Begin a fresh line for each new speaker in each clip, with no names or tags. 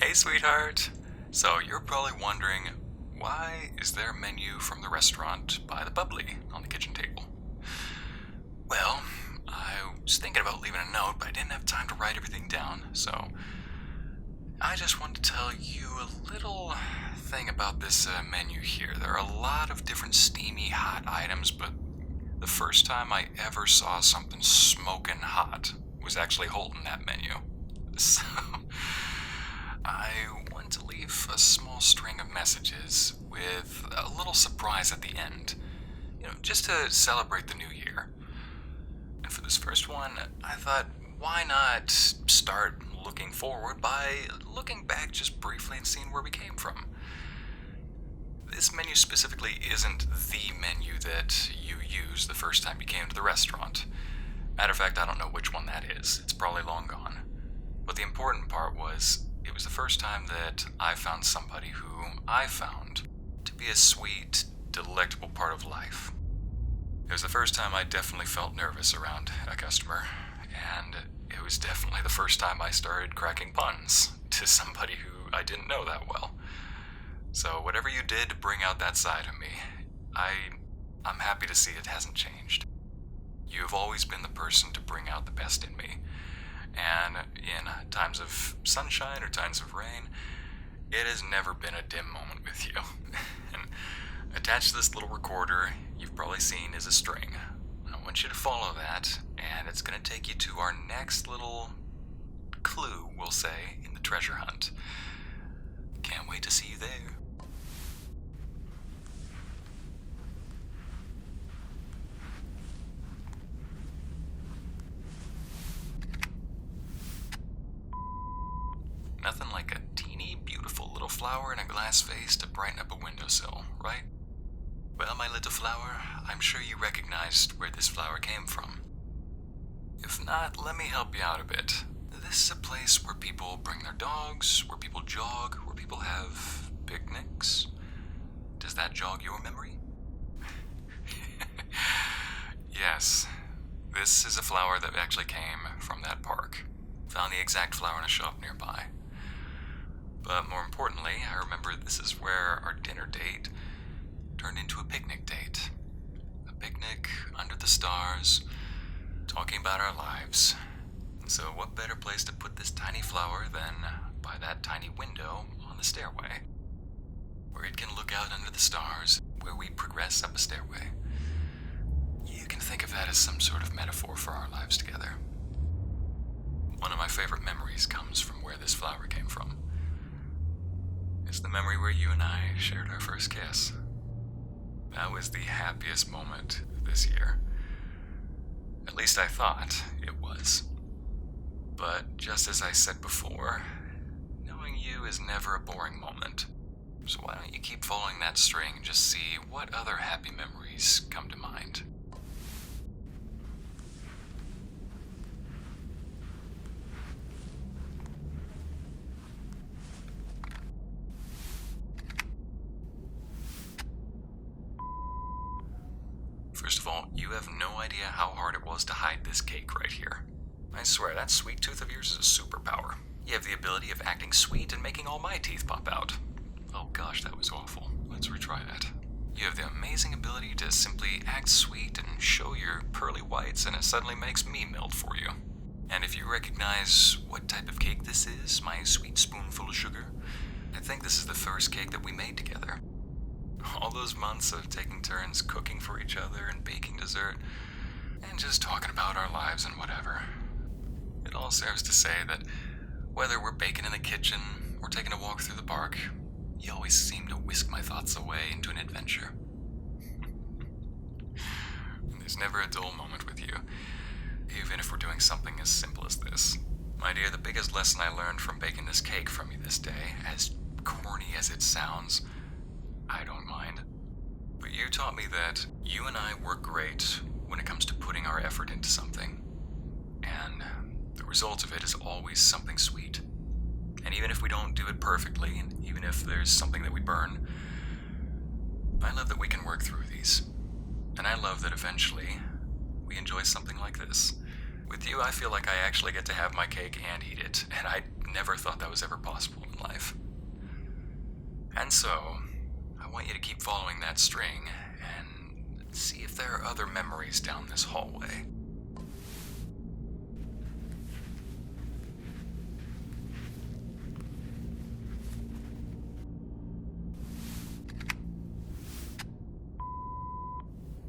Hey, sweetheart. So you're probably wondering, why is there a menu from the restaurant by the bubbly on the kitchen table? Well, I was thinking about leaving a note, but I didn't have time to write everything down, so I just wanted to tell you a little thing about this menu here. There are a lot of different steamy, hot items, but the first time I ever saw something smoking hot was actually holding that menu. So I want to leave a small string of messages with a little surprise at the end, just to celebrate the new year. And for this first one, I thought, why not start looking forward by looking back just briefly and seeing where we came from. This menu specifically isn't the menu that you used the first time you came to the restaurant. Matter of fact, I don't know which one that is. It's probably long gone. But the important part was, it was the first time that I found somebody who I found to be a sweet, delectable part of life. It was the first time I definitely felt nervous around a customer, and it was definitely the first time I started cracking puns to somebody who I didn't know that well. So whatever you did to bring out that side of me, I'm happy to see it hasn't changed. You have always been the person to bring out the best in me. And in times of sunshine or times of rain, it has never been a dim moment with you. And attached to this little recorder you've probably seen is a string. I want you to follow that, and it's going to take you to our next little clue, we'll say, in the treasure hunt. Can't wait to see you there. Nothing like a teeny, beautiful little flower in a glass vase to brighten up a windowsill, right? Well, my little flower, I'm sure you recognized where this flower came from. If not, let me help you out a bit. This is a place where people bring their dogs, where people jog, where people have picnics. Does that jog your memory? Yes, this is a flower that actually came from that park. Found the exact flower in a shop nearby. But more importantly, I remember this is where our dinner date turned into a picnic date. A picnic under the stars, talking about our lives. And so what better place to put this tiny flower than by that tiny window on the stairway, where it can look out under the stars, where we progress up a stairway. You can think of that as some sort of metaphor for our lives together. One of my favorite memories comes from where this flower came from. It's the memory where you and I shared our first kiss. That was the happiest moment of this year. At least I thought it was. But just as I said before, knowing you is never a boring moment. So why don't you keep following that string and just see what other happy memories come to mind. First of all, you have no idea how hard it was to hide this cake right here. I swear, that sweet tooth of yours is a superpower. You have the ability of acting sweet and making all my teeth pop out. Oh gosh, that was awful. Let's retry that. You have the amazing ability to simply act sweet and show your pearly whites, and it suddenly makes me melt for you. And if you recognize what type of cake this is, my sweet spoonful of sugar, I think this is the first cake that we made together. All those months of taking turns cooking for each other and baking dessert, and just talking about our lives and whatever. It all serves to say that whether we're baking in the kitchen or taking a walk through the park, you always seem to whisk my thoughts away into an adventure. There's never a dull moment with you, even if we're doing something as simple as this. My dear, the biggest lesson I learned from baking this cake from you this day, as corny as it sounds, I don't mind. But you taught me that you and I work great when it comes to putting our effort into something. And the result of it is always something sweet. And even if we don't do it perfectly, and even if there's something that we burn, I love that we can work through these. And I love that eventually we enjoy something like this. With you, I feel like I actually get to have my cake and eat it, and I never thought that was ever possible in life. And so, I want you to keep following that string and see if there are other memories down this hallway.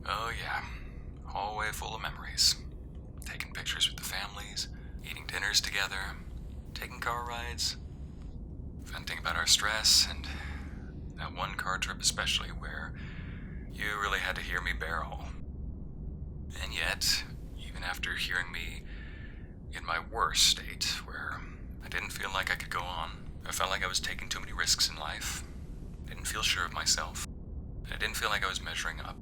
Oh yeah, hallway full of memories. Taking pictures with the families, eating dinners together, taking car rides, venting about our stress, and that one car trip especially where you really had to hear me bear all. And yet, even after hearing me in my worst state, where I didn't feel like I could go on, I felt like I was taking too many risks in life, I didn't feel sure of myself, and I didn't feel like I was measuring up.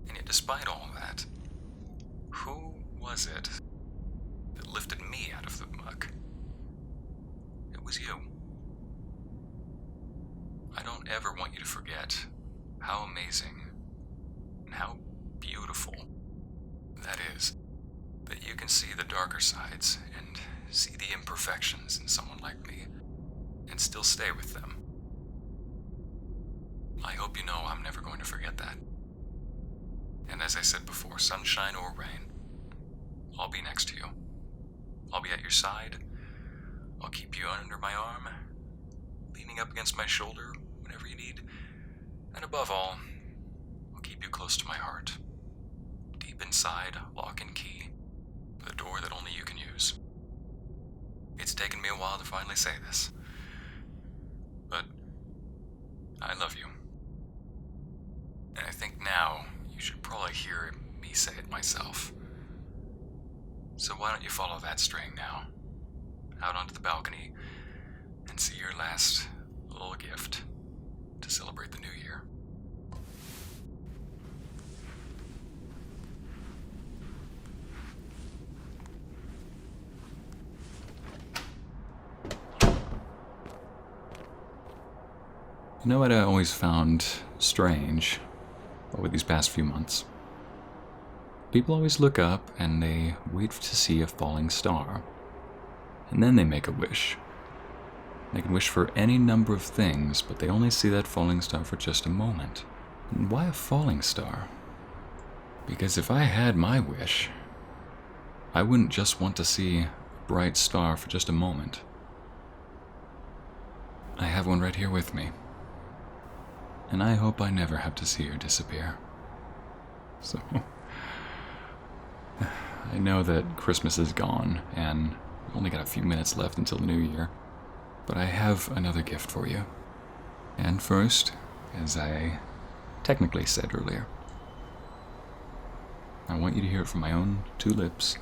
And yet despite all that, who was it that lifted me out of the muck? It was you. I don't ever want you to forget how amazing and how beautiful that is, that you can see the darker sides and see the imperfections in someone like me and still stay with them. I hope you know I'm never going to forget that. And as I said before, sunshine or rain, I'll be next to you. I'll be at your side. I'll keep you under my arm, leaning up against my shoulder whenever you need. And above all, I'll keep you close to my heart, deep inside, lock and key, with a door that only you can use. It's taken me a while to finally say this, but I love you. And I think now you should probably hear me say it myself. So why don't you follow that string now, out onto the balcony, and see your last little gift to celebrate the new year. You know what I always found strange over these past few months? People always look up and they wait to see a falling star. And then they make a wish. They can wish for any number of things, but they only see that falling star for just a moment. And why a falling star? Because if I had my wish, I wouldn't just want to see a bright star for just a moment. I have one right here with me. And I hope I never have to see her disappear. So, I know that Christmas is gone, and we've only got a few minutes left until the new year, but I have another gift for you. And first, as I technically said earlier, I want you to hear it from my own two lips.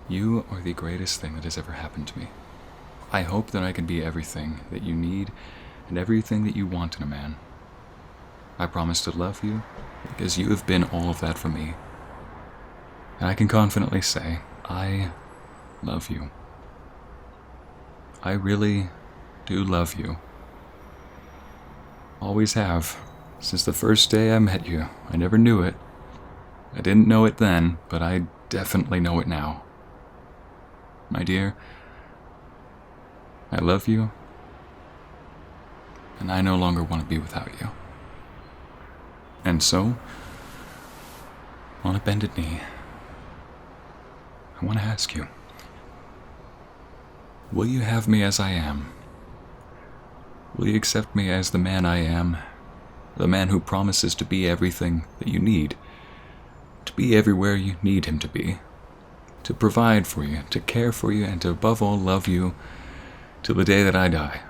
You are the greatest thing that has ever happened to me. I hope that I can be everything that you need and everything that you want in a man. I promise to love you because you have been all of that for me. And I can confidently say, I love you. I really do love you. Always have. Since the first day I met you. I never knew it. I didn't know it then, but I definitely know it now. My dear, I love you, and I no longer want to be without you. And so, on a bended knee, I want to ask you, will you have me as I am? Will you accept me as the man I am? The man who promises to be everything that you need, to be everywhere you need him to be, to provide for you, to care for you, and to above all love you till the day that I die.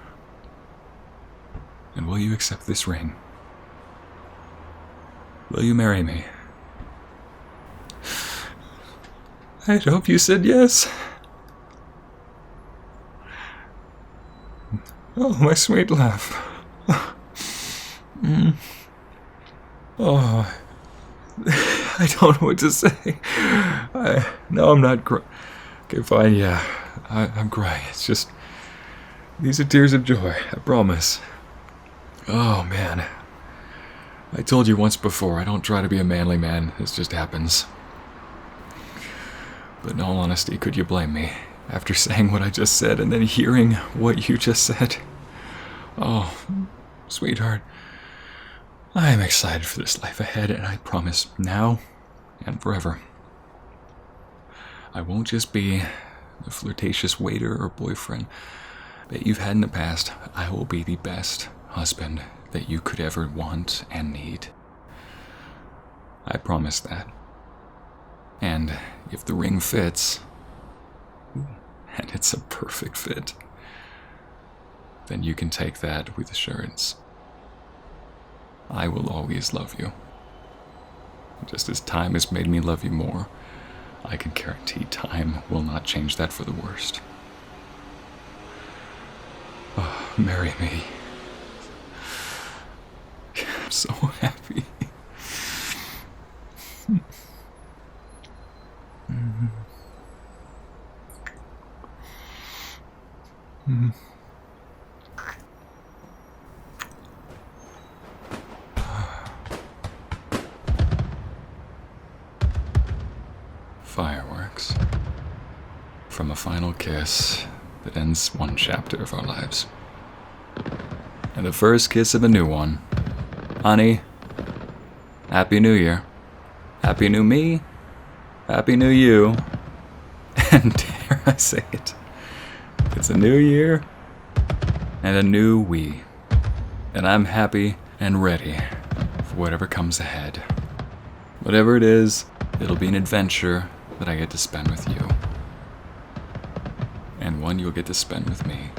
And will you accept this ring? Will you marry me? I'd hope you said yes. Oh, my sweet love. Oh, I don't know what to say. No, I'm not okay, fine, yeah. I'm crying. It's just, these are tears of joy, I promise. Oh, man. I told you once before, I don't try to be a manly man. This just happens. But in all honesty, could you blame me? After saying what I just said and then hearing what you just said? Oh, sweetheart, I am excited for this life ahead, and I promise now and forever, I won't just be the flirtatious waiter or boyfriend that you've had in the past. I will be the best husband that you could ever want and need. I promise that. And if the ring fits, and it's a perfect fit, then you can take that with assurance. I will always love you. Just as time has made me love you more, I can guarantee time will not change that for the worst. Oh, marry me. I'm so happy. Fireworks. From a final kiss that ends one chapter of our lives. And the first kiss of a new one. Honey, Happy New Year. Happy New Me. Happy New You. And dare I say it, it's a new year and a new we. And I'm happy and ready for whatever comes ahead. Whatever it is, it'll be an adventure that I get to spend with you. And one you'll get to spend with me.